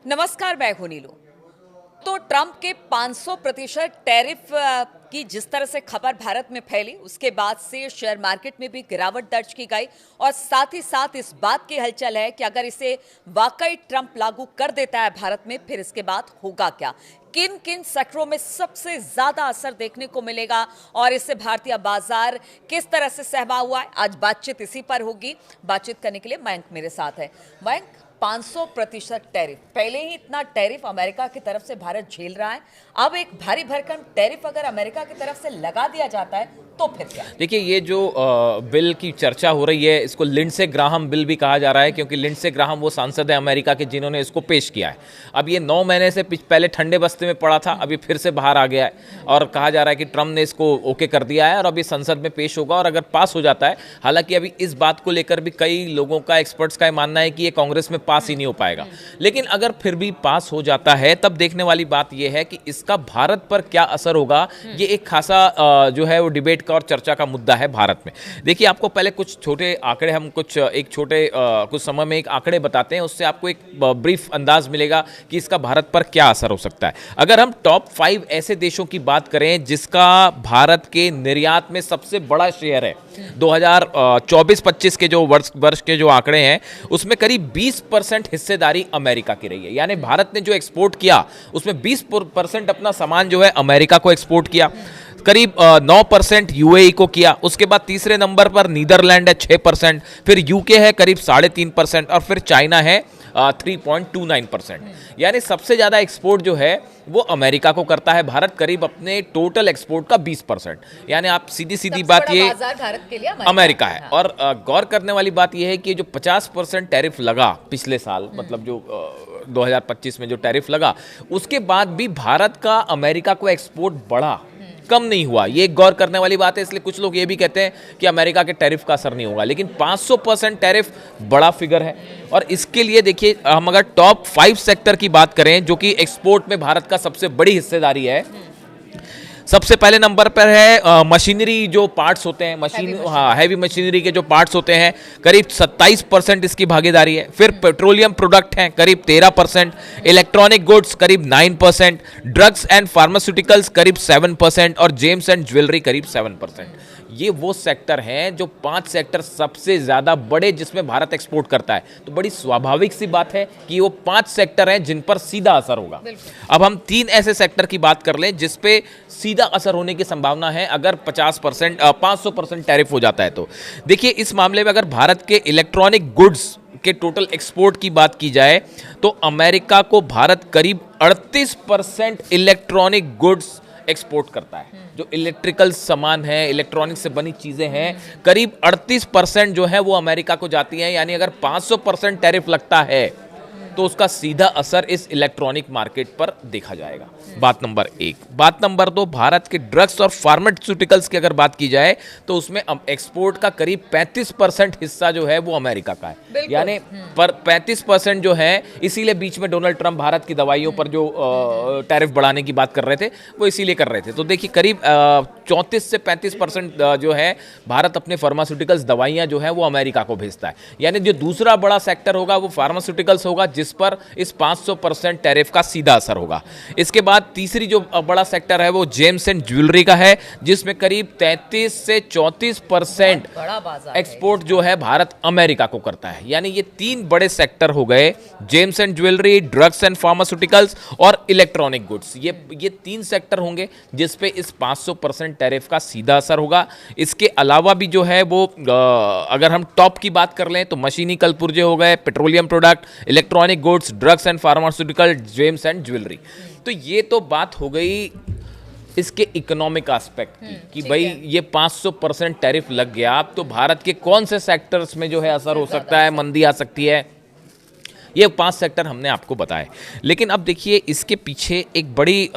नमस्कार, मैं हूं नीलू। तो ट्रंप के 500% टैरिफ की जिस तरह से खबर भारत में फैली, उसके बाद से शेयर मार्केट में भी गिरावट दर्ज की गई और साथ ही साथ इस बात की हलचल है कि अगर इसे वाकई ट्रंप लागू कर देता है भारत में, फिर इसके बाद होगा क्या, किन किन सेक्टरों में सबसे ज्यादा असर देखने को मिलेगा और इससे भारतीय बाजार किस तरह से सहमा हुआ है। आज बातचीत इसी पर होगी। बातचीत करने के लिए मयंक मेरे साथ है। मयंक, 500% टैरिफ, पहले ही इतना टैरिफ अमेरिका की तरफ से भारत झेल रहा है, अब एक भारी भरकम टैरिफ अगर अमेरिका की तरफ से लगा दिया जाता है तो फिर क्या? देखिए, ये जो बिल की चर्चा हो रही है, इसको लिंडसे ग्राहम बिल भी कहा जा रहा है, क्योंकि लिंडसे ग्राहम वो सांसद है अमेरिका के जिन्होंने इसको पेश किया है। अब ये 9 महीने से पहले ठंडे बस्ते में पड़ा था, अभी फिर से बाहर आ गया है और कहा जा रहा है कि ट्रंप ने इसको ओके कर दिया है और अभी संसद में पेश होगा और अगर पास हो जाता है, हालांकि अभी इस बात को लेकर भी कई लोगों का, एक्सपर्ट्स का मानना है कि ये कांग्रेस में पास ही नहीं हो पाएगा, लेकिन अगर फिर भी पास हो जाता है तब देखने वाली बात यह है कि इसका भारत पर क्या असर होगा। ये एक खासा जो है वो डिबेट का और चर्चा का मुद्दा है भारत में। देखिए, आपको पहले कुछ छोटे आंकड़े, हम कुछ समय में एक आंकड़े बताते हैं, उससे आपको एक ब्रीफ अंदाज मिलेगा कि इसका भारत पर क्या असर हो सकता है। अगर हम टॉप 5 ऐसे देशों की बात करें जिसका भारत के निर्यात में सबसे बड़ा शेयर है, 2024-25 के जो वर्ष के जो आंकड़े हैं, उसमें करीब 20% हिस्सेदारी अमेरिका की रही है। यानी भारत ने जो एक्सपोर्ट किया उसमें 20% अपना सामान जो है अमेरिका को एक्सपोर्ट किया, करीब 9% यूएई को किया, उसके बाद तीसरे नंबर पर नीदरलैंड है 6%, फिर यूके है करीब 3.5% और फिर चाइना है 3.29%। यानी सबसे ज़्यादा एक्सपोर्ट जो है वो अमेरिका को करता है भारत, करीब अपने टोटल एक्सपोर्ट का 20%। यानी आप सीधी बात ये भारत के लिए अमेरिका है। हाँ। और गौर करने वाली बात यह है कि जो 50% टैरिफ लगा पिछले साल, मतलब जो 2025 में जो टैरिफ लगा, उसके बाद भी भारत का अमेरिका को एक्सपोर्ट बढ़ा, कम नहीं हुआ। ये एक गौर करने वाली बात है। इसलिए कुछ लोग ये भी कहते हैं कि अमेरिका के टैरिफ का असर नहीं होगा, लेकिन 500% टैरिफ बड़ा फिगर है। और इसके लिए देखिए, हम अगर टॉप 5 सेक्टर की बात करें जो कि एक्सपोर्ट में भारत का सबसे बड़ी हिस्सेदारी है, सबसे पहले नंबर पर है मशीनरी, जो पार्ट्स होते हैं, हैवी मशीनरी के जो पार्ट्स होते हैं, करीब 27% इसकी भागीदारी है। फिर पेट्रोलियम प्रोडक्ट हैं करीब 13%, इलेक्ट्रॉनिक गुड्स करीब 9%, ड्रग्स एंड फार्मास्यूटिकल्स करीब 7% और जेम्स एंड ज्वेलरी करीब 7%। ये वो सेक्टर हैं जो 5 सेक्टर सबसे ज्यादा बड़े जिसमें भारत एक्सपोर्ट करता है। तो बड़ी स्वाभाविक सी बात है कि वो 5 सेक्टर हैं जिन पर सीधा असर होगा। अब हम 3 ऐसे सेक्टर की बात कर लें जिस पे सीधा असर होने की संभावना है अगर 500% टैरिफ हो जाता है। तो देखिए, इस मामले में अगर भारत के इलेक्ट्रॉनिक गुड्स के टोटल एक्सपोर्ट की बात की जाए तो अमेरिका को भारत करीब 38% इलेक्ट्रॉनिक गुड्स एक्सपोर्ट करता है। जो इलेक्ट्रिकल सामान है, इलेक्ट्रॉनिक से बनी चीजें हैं, करीब 38% जो है वो अमेरिका को जाती हैं। यानी अगर 500% टैरिफ लगता है तो उसका सीधा असर इस इलेक्ट्रॉनिक मार्केट पर देखा जाएगा। बात नंबर 1। बात नंबर 2, भारत के ड्रग्स और फार्मास्यूटिकल्स की अगर बात की जाए तो उसमें एक्सपोर्ट का करीब 35% हिस्सा जो है वो अमेरिका का है। यानी पर 35% जो है, इसीलिए बीच में डोनाल्ड ट्रंप भारत की दवाइयों पर जो टैरिफ बढ़ाने की बात कर रहे थे, वो इसीलिए कर रहे थे। तो देखिए, करीब 34 से 35% जो है भारत अपने फार्मास्यूटिकल्स दवाइयां जो है वो अमेरिका को भेजता है। यानी जो दूसरा बड़ा सेक्टर होगा वो फार्मास्यूटिकल्स होगा, जिस पर इस 500% टैरिफ का सीधा असर होगा। इसके बाद तीसरी जो बड़ा सेक्टर है वो जेम्स एंड ज्वेलरी का है, जिसमें करीब 33 से 34% एक्सपोर्ट जो है भारत अमेरिका को करता है। यानी ये 3 बड़े सेक्टर हो गए, James and jewellery, drugs and pharmaceuticals और इलेक्ट्रॉनिक गुड्स। ये 3 सेक्टर होंगे जिस पे इस 500% टैरिफ का सीधा असर होगा। इसके अलावा भी जो है वो अगर हम टॉप की बात कर लें तो मशीनी कल पुर्जे हो गए, petroleum product, electronic goods, drugs and pharmaceutical, James and jewellery. तो ये तो बात हो गई इसके इकोनॉमिक एस्पेक्ट की कि भाई ये 500% टैरिफ लग गया तो भारत के कौन से सेक्टर्स में जो है असर हो सकता है, मंदी आ सकती है। ये 5 सेक्टर हमने आपको बताए, लेकिन अब देखिए इसके पीछे एक बड़ी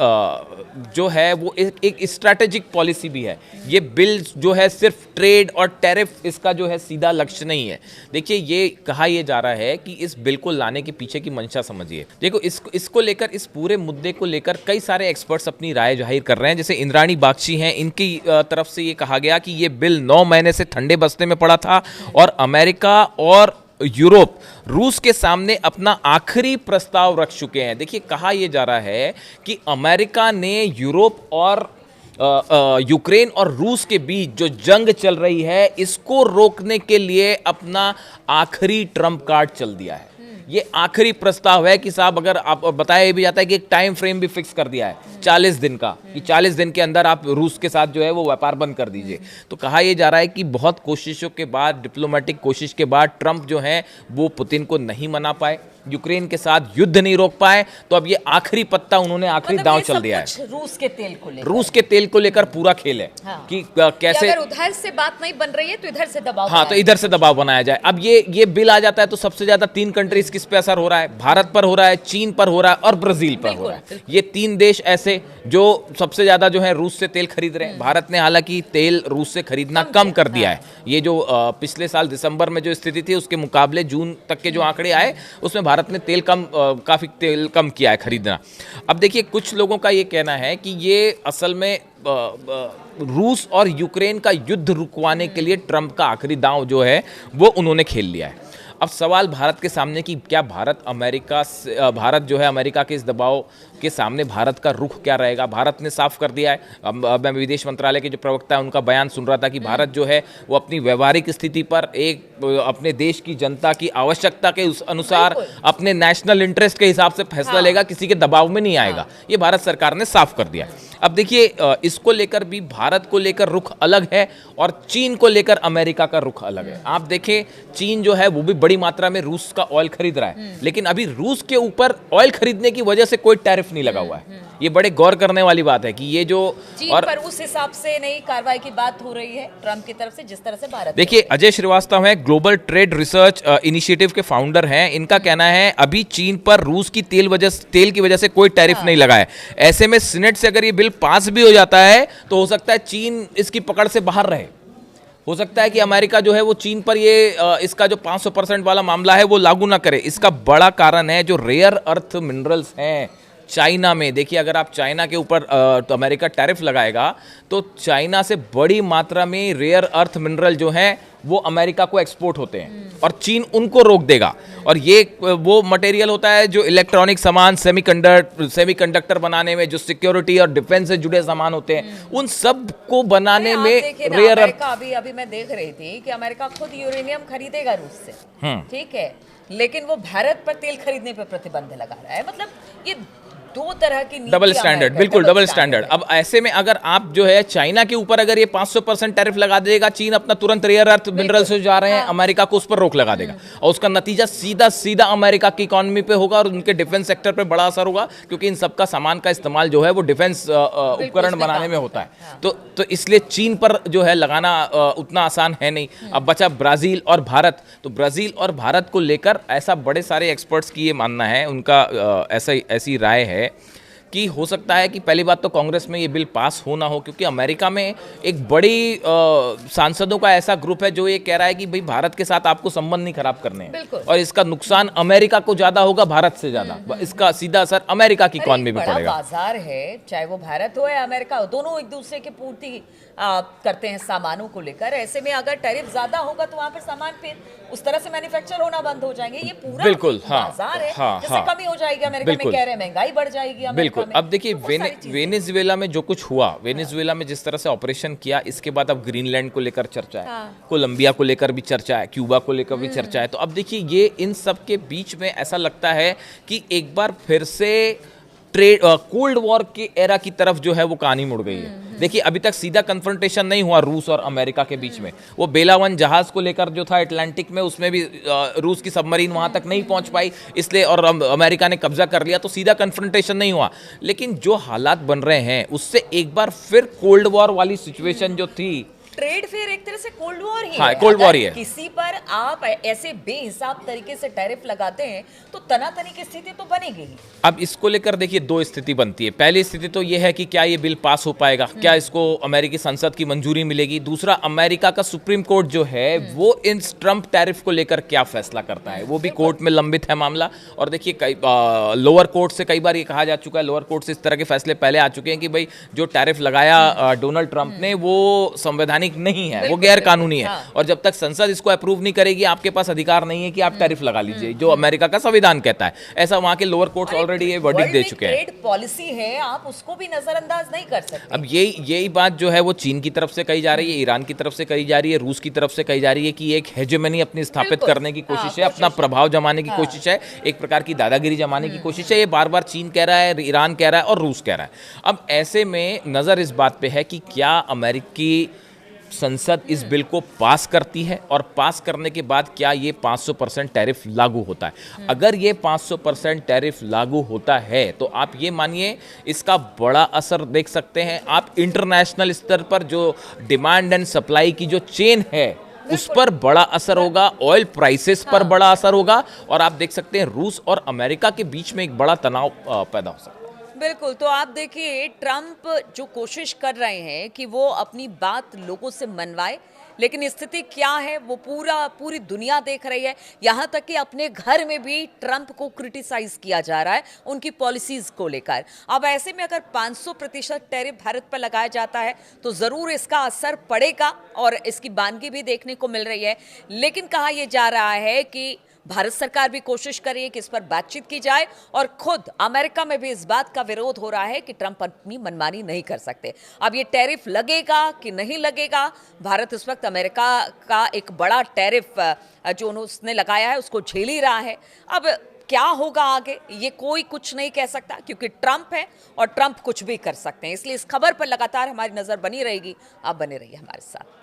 जो है वो एक स्ट्रैटेजिक पॉलिसी भी है। ये बिल जो है सिर्फ ट्रेड और टैरिफ इसका जो है सीधा लक्ष्य नहीं है। देखिए, ये कहा यह जा रहा है कि इस बिल को लाने के पीछे की मंशा समझिए। देखो, इसको लेकर, इस पूरे मुद्दे को लेकर कई सारे एक्सपर्ट्स अपनी राय जाहिर कर रहे हैं। जैसे इंद्राणी बागची हैं, इनकी तरफ से ये कहा गया कि ये बिल 9 महीने से ठंडे बस्ते में पड़ा था और अमेरिका और यूरोप रूस के सामने अपना आखिरी प्रस्ताव रख चुके हैं। देखिए, कहा यह जा रहा है कि अमेरिका ने यूरोप और यूक्रेन और रूस के बीच जो जंग चल रही है इसको रोकने के लिए अपना आखिरी ट्रम्प कार्ड चल दिया है। ये आखिरी प्रस्ताव है कि साहब, अगर आप बताया भी जाता है कि एक टाइम फ्रेम भी फिक्स कर दिया है 40 दिन का, कि 40 दिन के अंदर आप रूस के साथ जो है वो व्यापार बंद कर दीजिए। तो कहा यह जा रहा है कि बहुत कोशिशों के बाद, डिप्लोमेटिक कोशिश के बाद ट्रंप जो है वो पुतिन को नहीं मना पाए, यूक्रेन के साथ युद्ध नहीं रोक पाए। तो अब ये आखिरी पत्ता उन्होंने आखिरी दांव चल दिया है। रूस के तेल को लेकर, रूस के तेल को लेकर पूरा खेल है। हाँ। कि कैसे अगर उधर से बात नहीं बन रही है तो इधर से दबाव, हाँ, तो इधर से दबाव बनाया जाए। अब ये बिल आ जाता है तो सबसे ज्यादा 3 कंट्रीज किस पे असर हो रहा है? भारत पर हो रहा है, चीन पर हो रहा है और ब्राजील पर हो रहा है। ये 3 देश ऐसे जो सबसे ज्यादा जो है रूस से तेल खरीद रहे हैं। भारत ने हालांकि तेल रूस से खरीदना कम कर दिया है। ये जो पिछले साल दिसंबर में जो स्थिति थी उसके मुकाबले जून तक के जो आंकड़े आए उसमें भारत ने तेल काफी तेल कम किया है खरीदना। अब देखिए, कुछ लोगों का ये कहना है कि ये असल में रूस और यूक्रेन का युद्ध रुकवाने के लिए ट्रंप का आखिरी दांव जो है वो उन्होंने खेल लिया है। अब सवाल भारत के सामने कि क्या भारत जो है अमेरिका के इस दबाव के सामने भारत का रुख क्या रहेगा? भारत ने साफ कर दिया है। अब मैं विदेश मंत्रालय के जो प्रवक्ता है उनका बयान सुन रहा था कि भारत जो है वो अपनी व्यवहारिक स्थिति पर अपने देश की जनता की आवश्यकता के अनुसार अपने नेशनल इंटरेस्ट के हिसाब से फैसला लेगा, किसी के दबाव में नहीं आएगा। ये भारत सरकार ने साफ कर दिया है। अब देखिए, इसको लेकर भी भारत को लेकर रुख अलग है और चीन को लेकर अमेरिका का रुख अलग है। आप देखें, चीन जो है वो भी बड़ी मात्रा में रूस का ऑयल खरीद रहा है, लेकिन अभी रूस के ऊपर ऑयल खरीदने की वजह से कोई टैरिफ नहीं लगा हुआ है। ये बड़े गौर करने वाली बात है कि ये जो चीन पर उस हिसाब से नई कार्रवाई की बात हो रही है ट्रंप की तरफ से, जिस तरह से भारत। देखिए, अजय श्रीवास्तव है, ग्लोबल ट्रेड रिसर्च इनिशिएटिव के फाउंडर हैं। इनका कहना है अभी चीन पर रूस की तेल की वजह से कोई टैरिफ नहीं लगा है। ऐसे में सीनेट से अगर ये बिल पास भी हो जाता है तो हो सकता है चीन इसकी पकड़ से बाहर रहे। हो सकता है कि अमेरिका जो है वो चीन पर इसका जो 500% वाला मामला है वो लागू ना करे। इसका बड़ा कारण है जो रेयर अर्थ मिनरल्स हैं चाइना में। देखिए, अगर आप चाइना के ऊपर तो अमेरिका टैरिफ लगाएगा तो चाइना से बड़ी मात्रा में रेयर अर्थ मिनरल जो हैं वो अमेरिका को एक्सपोर्ट होते हैं और चीन उनको रोक देगा। और ये वो मटेरियल होता है जो इलेक्ट्रॉनिक सामान, सेमीकंडक्टर बनाने में, जो सिक्योरिटी और डिफेंस से जुड़े सामान होते हैं, उन सब को बनाने में रेयर अर्थ। अभी मैं देख रही थी कि अमेरिका खुद यूरेनियम खरीदेगा रूस से, ठीक है, लेकिन वो भारत पर तेल खरीदने पर प्रतिबंध लगा रहा है। मतलब ये दो तरह की डबल स्टैंडर्ड, बिल्कुल डबल स्टैंडर्ड। अब ऐसे में अगर आप जो है चाइना के ऊपर अगर ये 500% टैरिफ लगा देगा, चीन अपना तुरंत रेयर अर्थ मिनरल्स जो जा रहे हैं अमेरिका को उस पर रोक लगा देगा और उसका नतीजा सीधा अमेरिका की इकोनॉमी पे होगा और उनके डिफेंस सेक्टर पे बड़ा असर होगा, क्योंकि इन सबका सामान का इस्तेमाल जो है वो डिफेंस उपकरण बनाने में होता है। तो इसलिए चीन पर जो है लगाना उतना आसान है नहीं। अब बचा ब्राजील और भारत। तो ब्राजील और भारत को लेकर ऐसा बड़े सारे एक्सपर्ट्स की ये मानना है, उनका ऐसी राय है कि हो सकता है कि पहली बात तो कांग्रेस में ये बिल पास हो ना हो, क्योंकि अमेरिका में एक बड़ी सांसदों का ऐसा ग्रुप है जो ये कह रहा है कि भाई भारत के साथ आपको संबंध नहीं खराब करने हैं और इसका नुकसान अमेरिका को ज्यादा होगा भारत से ज्यादा। इसका सीधा असर अमेरिका की इकोनॉमी में पड़ेगा। बाजार है, चाहे वो भारत हो या अमेरिका हो, दोनों एक दूसरे की पूर्ति करते हैं सामानों को लेकर। ऐसे में अगर टैरिफ ज्यादा होगा तो वहां पर सामान फिर उस तरह से मैन्युफैक्चर होना बंद हो जाएंगे। ये पूरा बिल्कुल बाजार है, जैसे कमी हो जाएगी अमेरिका में, कह रहे हैं महंगाई बढ़ जाएगी बिल्कुल। अब देखिए, वेनेजुएला में जो कुछ हुआ, वेनेजुएला में जिस तरह से ऑपरेशन किया, इसके बाद अब ग्रीनलैंड को लेकर चर्चा है, कोलंबिया को लेकर भी चर्चा है, क्यूबा को लेकर भी चर्चा है। तो अब देखिए, ये इन सब के बीच में ऐसा लगता है कि एक बार फिर से कोल्ड वॉर के एरा की तरफ जो है वो कहानी मुड़ गई है। देखिए, अभी तक सीधा कन्फ्रंटेशन नहीं हुआ रूस और अमेरिका के बीच में। वो बेला 1 जहाज को लेकर जो था अटलांटिक में, उसमें भी रूस की सबमरीन वहां तक नहीं पहुंच पाई, इसलिए और अमेरिका ने कब्जा कर लिया, तो सीधा कन्फ्रंटेशन नहीं हुआ। लेकिन जो हालात बन रहे हैं उससे एक बार फिर कोल्ड वॉर वाली सिचुएशन जो थी, ट्रेड फेयर एक तरह से कोल्ड वॉर ही है। कोल्ड वॉर ही है। किसी पर आप ऐसे बेहिसाब तरीके से टैरिफ लगाते हैं तो तनातनी की स्थिति तो बनेगी ही। अब इसको लेकर देखिए, दो स्थिति बनती है। पहली स्थिति तो यह है कि क्या ये बिल पास हो पाएगा, क्या इसको अमेरिकी संसद की मंजूरी मिलेगी। दूसरा, अमेरिका का सुप्रीम कोर्ट जो है वो इन ट्रंप टैरिफ को लेकर क्या फैसला करता है, वो भी कोर्ट में लंबित है मामला। और देखिए, लोअर कोर्ट से कई बार ये कहा जा चुका है, लोअर कोर्ट से इस तरह के फैसले पहले आ चुके हैं कि भाई जो टैरिफ लगाया डोनाल्ड ट्रंप ने वो संवैधानिक संवैधानिक नहीं है, वो गैर कानूनी है। हाँ। और जब तक संसद इसको अप्रूव नहीं करेगी, आपके पास अधिकार नहीं है कि आप टैरिफ लगा लीजिए, जो अमेरिका का संविधान कहता है। ऐसा वहां के लोअर कोर्ट्स ऑलरेडी ये वर्डिक्ट दे चुके हैं। ट्रेड पॉलिसी है, आप उसको भी नजरअंदाज नहीं कर सकते। अब यही बात जो है वो चीन की तरफ से कही जा रही है, ईरान की तरफ से कही जा रही है, रूस की तरफ से कही जा रही है कि एक हेजेमनी अपनी स्थापित करने की कोशिश है, अपना प्रभाव जमाने की कोशिश है, एक प्रकार की दादागिरी जमाने की कोशिश है। ये बार बार चीन कह रहा है, ईरान कह रहा है और रूस कह रहा है। अब ऐसे में नजर इस बात पे है कि क्या अमेरिकी संसद इस बिल को पास करती है और पास करने के बाद क्या ये 500% टैरिफ लागू होता है। अगर ये 500% टैरिफ लागू होता है तो आप ये मानिए इसका बड़ा असर देख सकते हैं आप इंटरनेशनल स्तर पर, जो डिमांड एंड सप्लाई की जो चेन है उस पर बड़ा असर होगा, ऑयल प्राइसेस पर बड़ा असर होगा, और आप देख सकते हैं रूस और अमेरिका के बीच में एक बड़ा तनाव पैदा हो सकता है। बिल्कुल। तो आप देखिए, ट्रंप जो कोशिश कर रहे हैं कि वो अपनी बात लोगों से मनवाए, लेकिन स्थिति क्या है वो पूरी दुनिया देख रही है। यहाँ तक कि अपने घर में भी ट्रंप को क्रिटिसाइज किया जा रहा है उनकी पॉलिसीज को लेकर। अब ऐसे में अगर 500% टैरिफ भारत पर लगाया जाता है तो ज़रूर इसका असर पड़ेगा और इसकी बानगी भी देखने को मिल रही है। लेकिन कहा यह जा रहा है कि भारत सरकार भी कोशिश कर रही है कि इस पर बातचीत की जाए, और खुद अमेरिका में भी इस बात का विरोध हो रहा है कि ट्रंप अपनी मनमानी नहीं कर सकते। अब ये टैरिफ लगेगा कि नहीं लगेगा, भारत इस वक्त अमेरिका का एक बड़ा टैरिफ जो उसने लगाया है उसको झेल ही रहा है। अब क्या होगा आगे ये कोई कुछ नहीं कह सकता, क्योंकि ट्रंप है और ट्रंप कुछ भी कर सकते हैं। इसलिए इस खबर पर लगातार हमारी नजर बनी रहेगी। आप बने रहिए हमारे साथ।